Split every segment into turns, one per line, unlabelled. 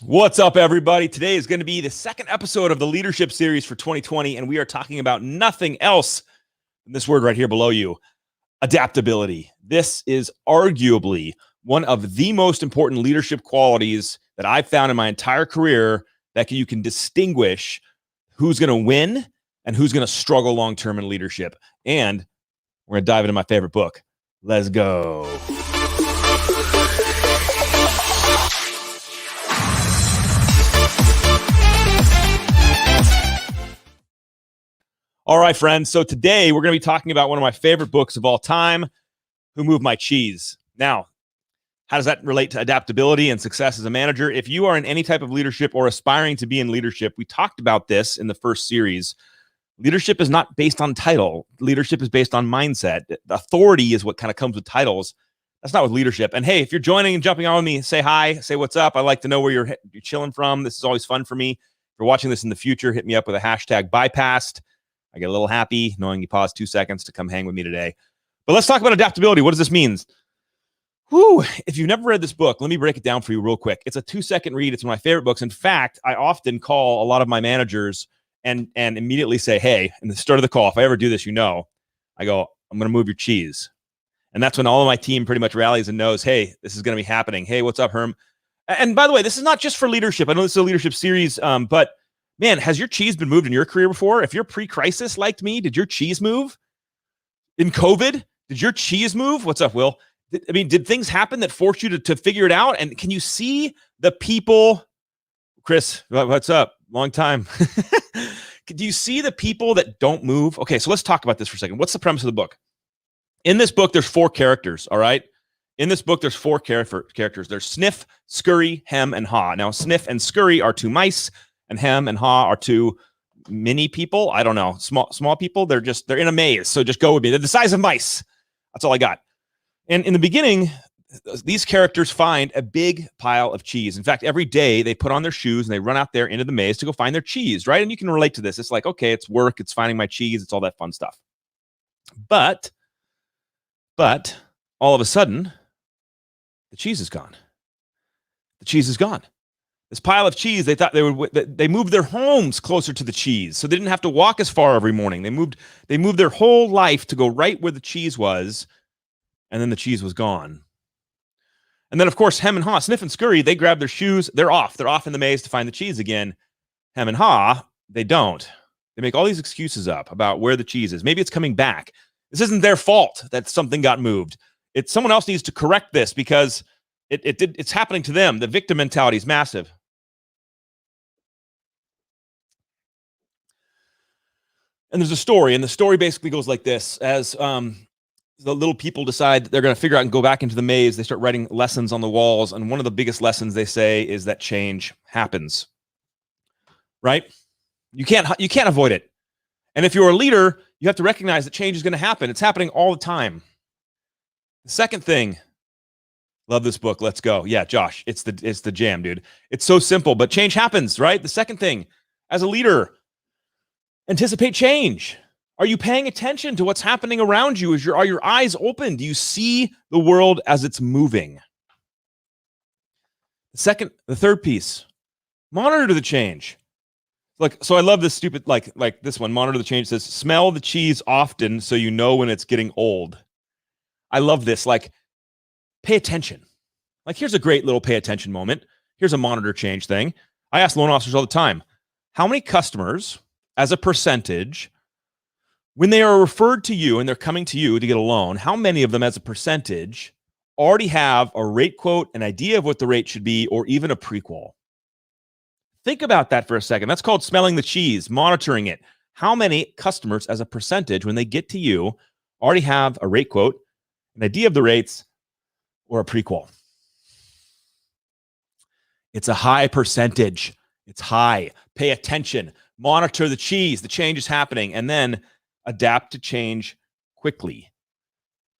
What's up, everybody? Today is going to be the second episode of the leadership series for 2020, and we are talking about nothing else than this word right here below you, adaptability. This is arguably one of the most important leadership qualities that I've found in my entire career that you can distinguish who's going to win and who's going to struggle long-term in leadership. And we're going to dive into my favorite book. Let's go. All right, friends. So today we're going to be talking about one of my favorite books of all time, Who Moved My Cheese. Now, how does that relate to adaptability and success as a manager? If you are in any type of leadership or aspiring to be in leadership, we talked about this in the first series. Leadership is not based on title. Leadership is based on mindset. Authority is what kind of comes with titles. That's not with leadership. And hey, if you're joining and jumping on with me, say hi, say what's up. I like to know where you're chilling from. This is always fun for me. If you're watching this in the future, hit me up with a hashtag bypassed. I get a little happy knowing you paused 2 seconds to come hang with me today. But let's talk about adaptability. What does this mean? If you've never read this book, let me break it down for you real quick. It's a 2-second read. It's one of my favorite books. In fact, I often call a lot of my managers and immediately say, hey, in the start of the call, if I ever do this, I go, I'm going to move your cheese. And that's when all of my team pretty much rallies and knows, hey, this is going to be happening. Hey, what's up, Herm? And by the way, this is not just for leadership. I know this is a leadership series, but man, has your cheese been moved in your career before? If you're pre-crisis like me, did your cheese move? In COVID, did your cheese move? What's up, Will? Did things happen that forced you to figure it out? And can you see the people? Chris, what's up? Long time. Do you see the people that don't move? Okay, so let's talk about this for a second. What's the premise of the book? In this book, there's 4 characters, all right? In this book, there's 4 characters. There's Sniff, Scurry, Hem, and Haw. Now, Sniff and Scurry are 2 mice, and Hem and Haw are 2 mini people. I don't know, small people. They're in a maze. So just go with me. They're the size of mice. That's all I got. And in the beginning, these characters find a big pile of cheese. In fact, every day they put on their shoes and they run out there into the maze to go find their cheese, right? And you can relate to this. It's like, okay, it's work. It's finding my cheese. It's all that fun stuff. But all of a sudden, the cheese is gone. The cheese is gone. This pile of cheese, they thought they moved their homes closer to the cheese, so they didn't have to walk as far every morning. They moved their whole life to go right where the cheese was, and then the cheese was gone. And then, of course, Hem and Haw, Sniff and Scurry, they grab their shoes. They're off. They're off in the maze to find the cheese again. Hem and Haw, they don't. They make all these excuses up about where the cheese is. Maybe it's coming back. This isn't their fault that something got moved. Someone else needs to correct this because it's happening to them. The victim mentality is massive. And there's a story, and the story basically goes like this. As the little people decide they're going to figure out and go back into the maze, they start writing lessons on the walls, and one of the biggest lessons they say is that change happens. Right? You can't avoid it. And if you're a leader, you have to recognize that change is going to happen. It's happening all the time. The second thing, love this book. Let's go. Yeah, Josh, it's the jam, dude. It's so simple, but change happens, right? The second thing, as a leader, anticipate change. Are you paying attention to what's happening around you? Are your eyes open? Do you see the world as it's moving? The third piece, monitor the change. So I love this stupid, like this one, monitor the change. It says, smell the cheese often so you know when it's getting old. I love this. Pay attention. Here's a great little pay attention moment. Here's a monitor change thing. I ask loan officers all the time, how many customers, as a percentage, when they are referred to you and they're coming to you to get a loan, how many of them as a percentage already have a rate quote, an idea of what the rate should be, or even a prequal? Think about that for a second. That's called smelling the cheese, monitoring it. How many customers as a percentage, when they get to you, already have a rate quote, an idea of the rates, or a prequel? It's a high percentage. It's high. Pay attention. Monitor the cheese. The change is happening. And then adapt to change quickly.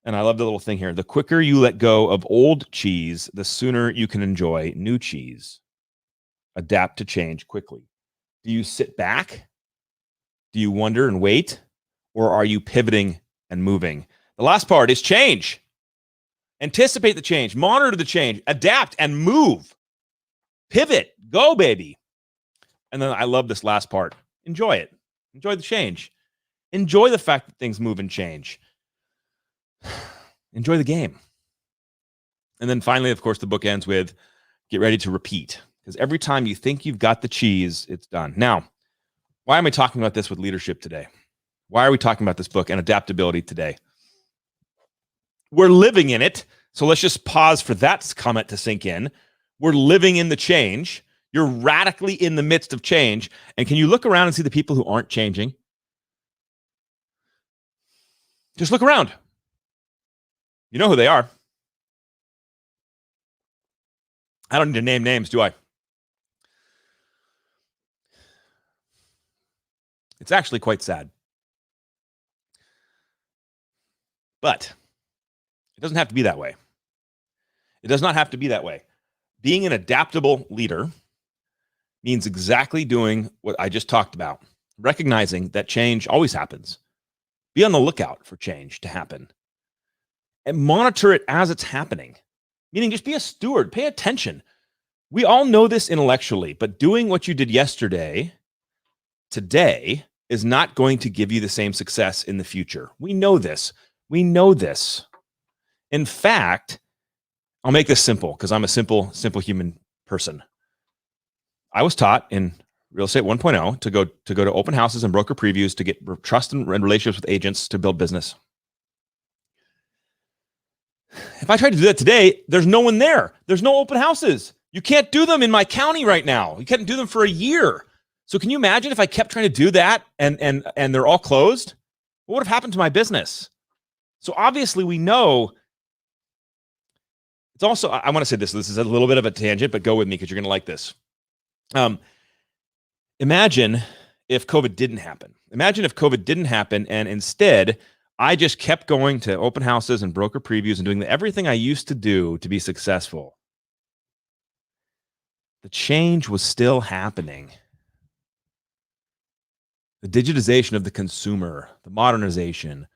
And I love the little thing here. The quicker you let go of old cheese, the sooner you can enjoy new cheese. Adapt to change quickly. Do you sit back? Do you wonder and wait? Or are you pivoting and moving? The last part is change. Anticipate the change. Monitor the change. Adapt and move. Pivot. Go, baby. And then I love this last part. Enjoy it. Enjoy the change. Enjoy the fact that things move and change. Enjoy the game. And then finally, of course, the book ends with get ready to repeat. Because every time you think you've got the cheese, it's done. Now, why am I talking about this with leadership today? Why are we talking about this book and adaptability today? We're living in it. So let's just pause for that comment to sink in. We're living in the change. You're radically in the midst of change. And can you look around and see the people who aren't changing? Just look around. You know who they are. I don't need to name names, do I? It's actually quite sad. But it doesn't have to be that way. It does not have to be that way. Being an adaptable leader means exactly doing what I just talked about, recognizing that change always happens. Be on the lookout for change to happen and monitor it as it's happening, meaning just be a steward, pay attention. We all know this intellectually, but doing what you did yesterday, today, is not going to give you the same success in the future. We know this. We know this. In fact, I'll make this simple because I'm a simple human person. I was taught in Real Estate 1.0 to go to open houses and broker previews to get trust and relationships with agents to build business. If I tried to do that today, there's no one there. There's no open houses. You can't do them in my county right now. You can't do them for a year. So can you imagine if I kept trying to do that and they're all closed? What would have happened to my business? So obviously we know. It's also, I want to say this. This is a little bit of a tangent, but go with me because you're going to like this. Imagine if COVID didn't happen. Imagine if COVID didn't happen and instead I just kept going to open houses and broker previews and doing everything I used to do to be successful. The change was still happening. The digitization of the consumer, the modernization,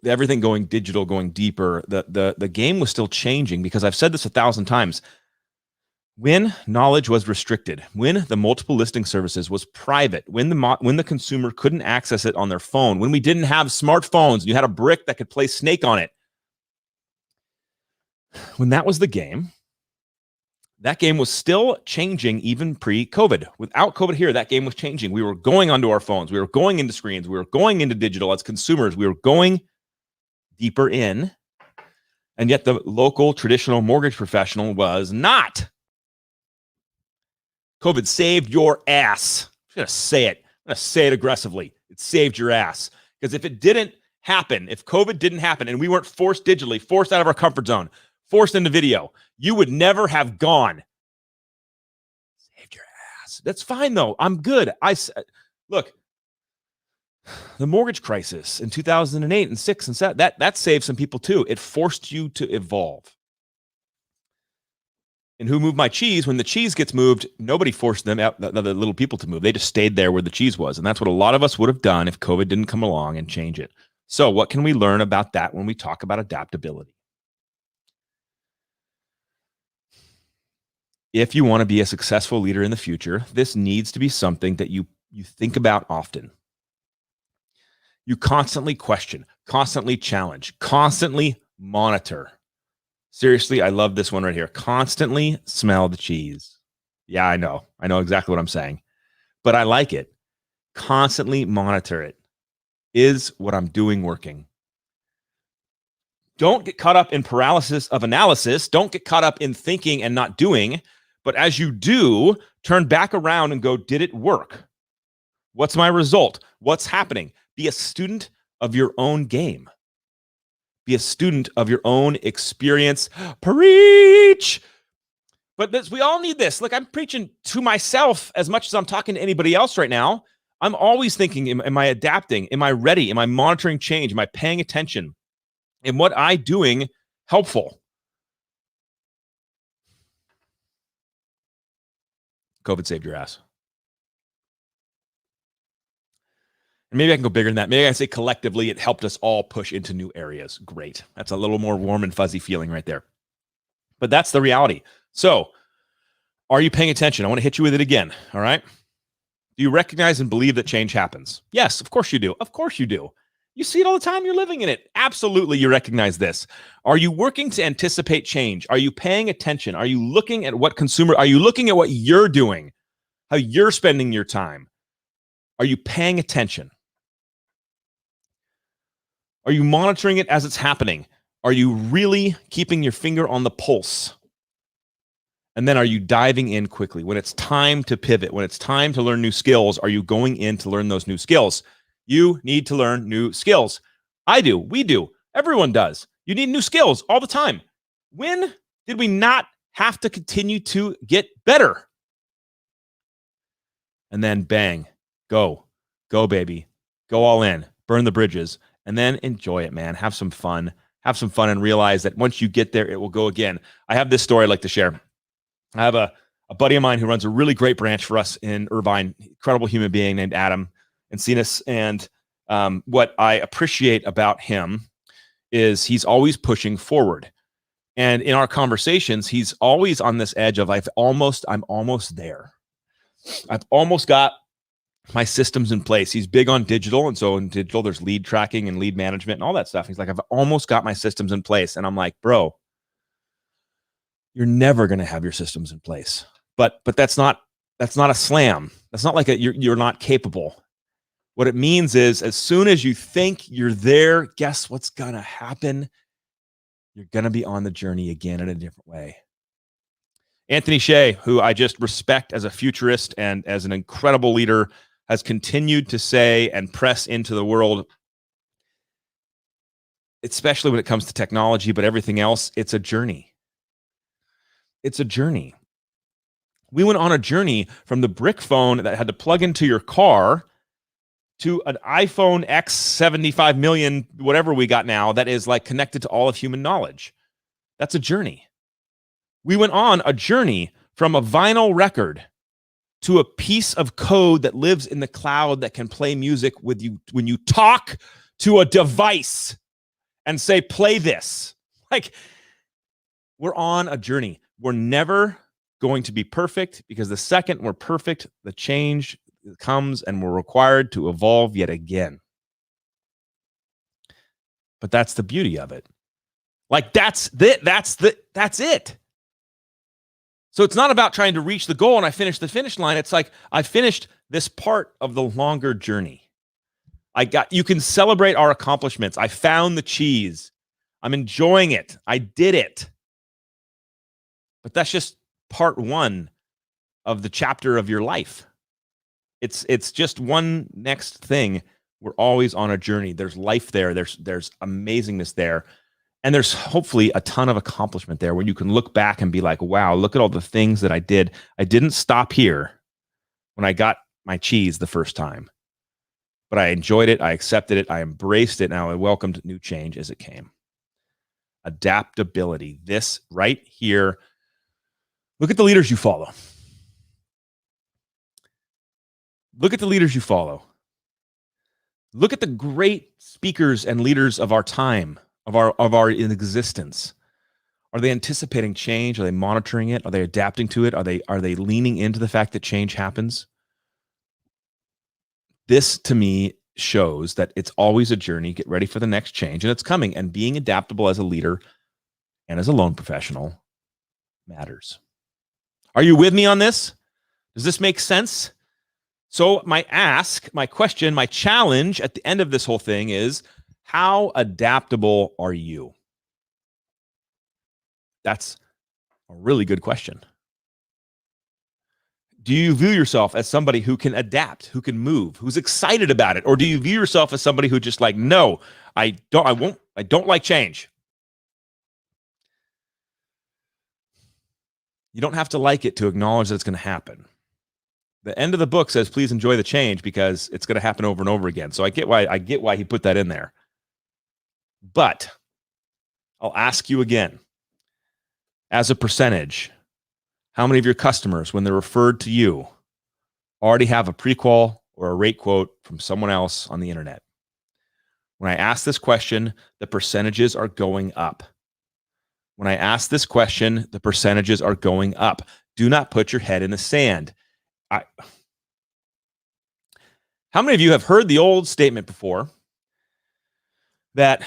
everything going digital, going deeper. The game was still changing because I've said this 1,000 times. When knowledge was restricted, when the multiple listing services was private, when the consumer couldn't access it on their phone, when we didn't have smartphones, you had a brick that could play Snake on it. When that was the game, that game was still changing even pre-COVID. Without COVID here, that game was changing. We were going onto our phones. We were going into screens. We were going into digital as consumers. We were going deeper in. And yet the local traditional mortgage professional was not. COVID saved your ass. I'm going to say it. I'm going to say it aggressively. It saved your ass. Because if it didn't happen, if COVID didn't happen and we weren't forced digitally, forced out of our comfort zone, forced into video, you would never have gone. Saved your ass. That's fine, though. I'm good. Look, the mortgage crisis in 2008 and 6 and 7, that saved some people too. It forced you to evolve. And who moved my cheese? When the cheese gets moved, nobody forced them out, the little people to move. They just stayed there where the cheese was. And that's what a lot of us would have done if COVID didn't come along and change it. So what can we learn about that when we talk about adaptability? If you want to be a successful leader in the future, this needs to be something that you think about often. You constantly question, constantly challenge, constantly monitor. Seriously, I love this one right here. Constantly smell the cheese. Yeah, I know exactly what I'm saying, but I like it. Constantly monitor it. Is what I'm doing working? Don't get caught up in paralysis of analysis. Don't get caught up in thinking and not doing. But as you do, turn back around and go, did it work? What's my result? What's happening? Be a student of your own game. Be a student of your own experience. Preach! But we all need this. Look, I'm preaching to myself as much as I'm talking to anybody else right now. I'm always thinking, am I adapting? Am I ready? Am I monitoring change? Am I paying attention? Am what I doing helpful? COVID saved your ass. And maybe I can go bigger than that. Maybe I can say collectively, it helped us all push into new areas. Great. That's a little more warm and fuzzy feeling right there. But that's the reality. So Are you paying attention? I want to hit you with it again. All right. Do you recognize and believe that change happens? Yes, of course you do. Of course you do. You see it all the time. You're living in it. Absolutely, you recognize this. Are you working to anticipate change? Are you paying attention? Are you looking at what are you looking at what you're doing, how you're spending your time? Are you paying attention? Are you monitoring it as it's happening? Are you really keeping your finger on the pulse? And then are you diving in quickly? When it's time to pivot, when it's time to learn new skills, are you going in to learn those new skills? You need to learn new skills. I do. We do. Everyone does. You need new skills all the time. When did we not have to continue to get better? And then bang, go, baby, go all in, burn the bridges, and then enjoy it, man. Have some fun and realize that once you get there, it will go again. I have this story I'd like to share. I have a buddy of mine who runs a really great branch for us in Irvine, incredible human being named Adam Encinas. And what I appreciate about him is he's always pushing forward. And in our conversations, he's always on this edge of I'm almost there. I've almost got my systems in place. He's big on digital. And so in digital, there's lead tracking and lead management and all that stuff. He's like, I've almost got my systems in place. And I'm like, bro, you're never going to have your systems in place. But that's not a slam. That's not like you're not capable. What it means is as soon as you think you're there, guess what's going to happen? You're going to be on the journey again in a different way. Anthony Shea, who I just respect as a futurist and as an incredible leader, has continued to say and press into the world, especially when it comes to technology, but everything else, it's a journey. It's a journey. We went on a journey from the brick phone that had to plug into your car to an iPhone X 75 million, whatever we got now, that is like connected to all of human knowledge. That's a journey. We went on a journey from a vinyl record to a piece of code that lives in the cloud that can play music with you when you talk to a device and say, play this. Like, we're on a journey. We're never going to be perfect because the second we're perfect, the change comes and we're required to evolve yet again. But that's the beauty of it. Like, that's it. So it's not about trying to reach the goal and I finished the finish line. It's like I finished this part of the longer journey. You can celebrate our accomplishments. I found the cheese. I'm enjoying it. I did it. But that's just part one of the chapter of your life. It's just one next thing. We're always on a journey. There's life there. There's amazingness there. And there's hopefully a ton of accomplishment there when you can look back and be like, wow, look at all the things that I did. I didn't stop here when I got my cheese the first time, but I enjoyed it. I accepted it. I embraced it. Now I welcomed new change as it came. Adaptability. This right here. Look at the leaders you follow. Look at the leaders you follow. Look at the great speakers and leaders of our time. Of our existence. Are they anticipating change? Are they monitoring it? Are they adapting to it? Are they leaning into the fact that change happens? This to me shows that it's always a journey. Get ready for the next change, and it's coming. And being adaptable as a leader and as a loan professional matters. Are you with me on this? Does this make sense? So my question, my challenge at the end of this whole thing is, how adaptable are you? That's a really good question. Do you view yourself as somebody who can adapt, who can move, who's excited about it? Or do you view yourself as somebody who just like, no, I don't like change. You don't have to like it to acknowledge that it's going to happen. The end of the book says, please enjoy the change because it's going to happen over and over again. So I get why he put that in there. But I'll ask you again, as a percentage, how many of your customers, when they're referred to you, already have a pre-qual or a rate quote from someone else on the internet? When I ask this question, the percentages are going up. When I ask this question, the percentages are going up. Do not put your head in the sand. How many of you have heard the old statement before that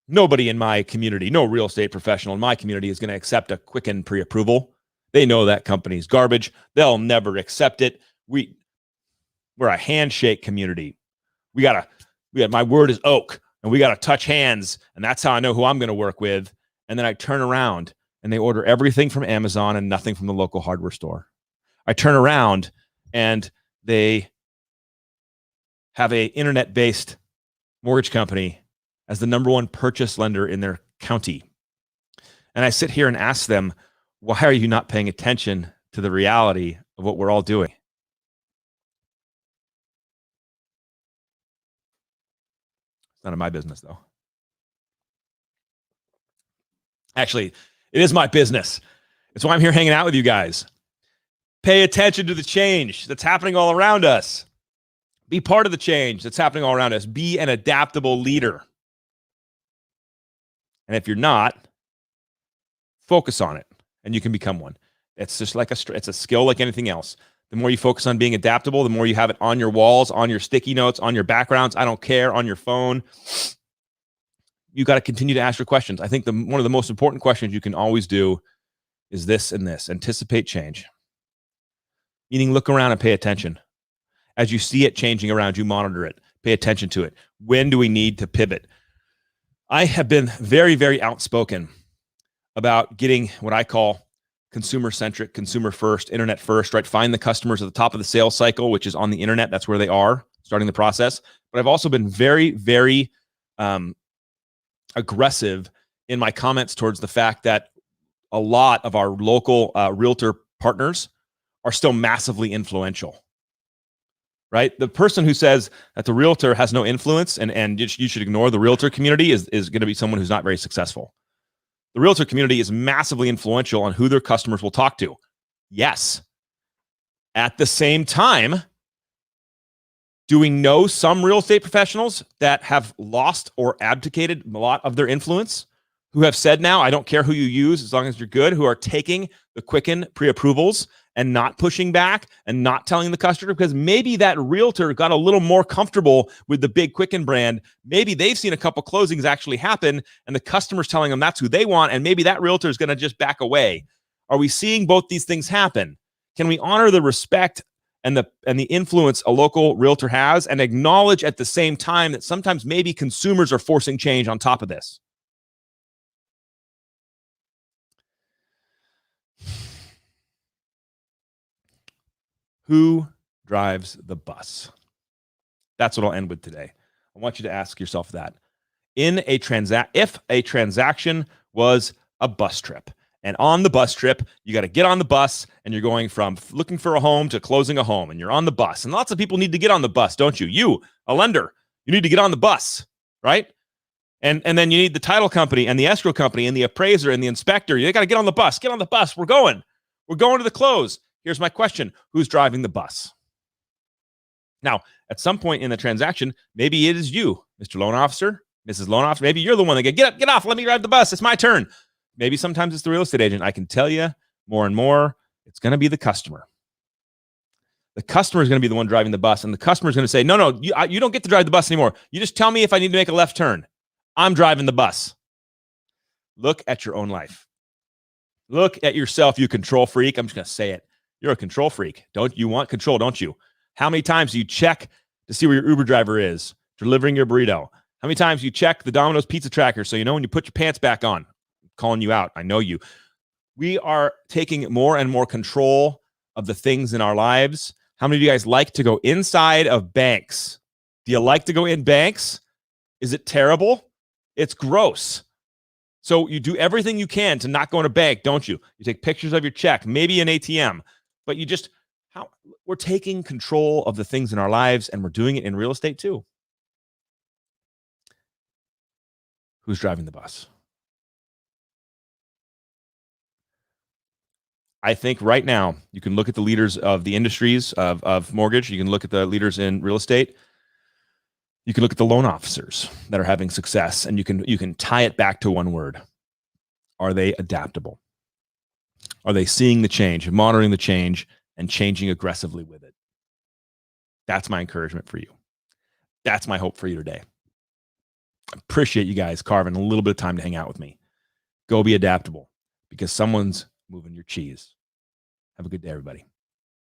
nobody in my community, no real estate professional in my community is going to accept a Quicken pre-approval? They know that company's garbage. They'll never accept it. We're a handshake community. My word is oak, and we got to touch hands, and that's how I know who I'm going to work with. And then I turn around and they order everything from Amazon and nothing from the local hardware store. I turn around and they have a internet-based mortgage company as the number one purchase lender in their county. And I sit here and ask them, why are you not paying attention to the reality of what we're all doing? It's none of my business, though. Actually, it is my business. It's why I'm here hanging out with you guys. Pay attention to the change that's happening all around us. Be part of the change that's happening all around us. Be an adaptable leader. And if you're not, focus on it, and you can become one. It's just like it's a skill like anything else. The more you focus on being adaptable, the more you have it on your walls, on your sticky notes, on your backgrounds, I don't care, on your phone. You got to continue to ask your questions. I think one of the most important questions you can always do is this and this. Anticipate change. Meaning look around and pay attention. As you see it changing around you, monitor it. Pay attention to it. When do we need to pivot? I have been very, very outspoken about getting what I call consumer-centric, consumer first, internet first, right? Find the customers at the top of the sales cycle, which is on the internet. That's where they are, starting the process. But I've also been very, very aggressive in my comments towards the fact that a lot of our local realtor partners are still massively influential, right? The person who says that the realtor has no influence and you should ignore the realtor community is going to be someone who's not very successful. The realtor community is massively influential on who their customers will talk to. Yes. At the same time, do we know some real estate professionals that have lost or abdicated a lot of their influence, who have said now, I don't care who you use as long as you're good, who are taking the Quicken pre-approvals and not pushing back and not telling the customer, because maybe that realtor got a little more comfortable with the big Quicken brand. Maybe they've seen a couple closings actually happen and the customer's telling them that's who they want, and maybe that realtor is going to just back away. Are we seeing both these things happen? Can we honor the respect and the influence a local realtor has, and acknowledge at the same time that sometimes maybe consumers are forcing change on top of this? Who drives the bus? That's what I'll end with today. I want you to ask yourself that. If a transaction was a bus trip, and on the bus trip, you got to get on the bus and you're going from looking for a home to closing a home, and you're on the bus. And lots of people need to get on the bus, don't you? You, a lender, you need to get on the bus, right? And then you need the title company and the escrow company and the appraiser and the inspector. You got to get on the bus. Get on the bus. We're going to the close. Here's my question. Who's driving the bus? Now, at some point in the transaction, maybe it is you, Mr. Loan Officer, Mrs. Loan Officer. Maybe you're the one that get off. Let me drive the bus. It's my turn. Maybe sometimes it's the real estate agent. I can tell you more and more, it's going to be the customer. The customer is going to be the one driving the bus, and the customer is going to say, no, you don't get to drive the bus anymore. You just tell me if I need to make a left turn. I'm driving the bus. Look at your own life. Look at yourself, you control freak. I'm just going to say it. You're a control freak. Don't you want control, don't you? How many times do you check to see where your Uber driver is delivering your burrito? How many times do you check the Domino's pizza tracker so you know when you put your pants back on? I'm calling you out. I know you. We are taking more and more control of the things in our lives. How many of you guys like to go inside of banks? Do you like to go in banks? Is it terrible? It's gross. So you do everything you can to not go in a bank, don't you? You take pictures of your check, maybe an ATM, but we're taking control of the things in our lives, and we're doing it in real estate too. Who's driving the bus? I think right now you can look at the leaders of the industries of mortgage. You can look at the leaders in real estate. You can look at the loan officers that are having success, and you can tie it back to one word. Are they adaptable? Are they seeing the change, monitoring the change, and changing aggressively with it? That's my encouragement for you. That's my hope for you today. I appreciate you guys carving a little bit of time to hang out with me. Go be adaptable because someone's moving your cheese. Have a good day, everybody.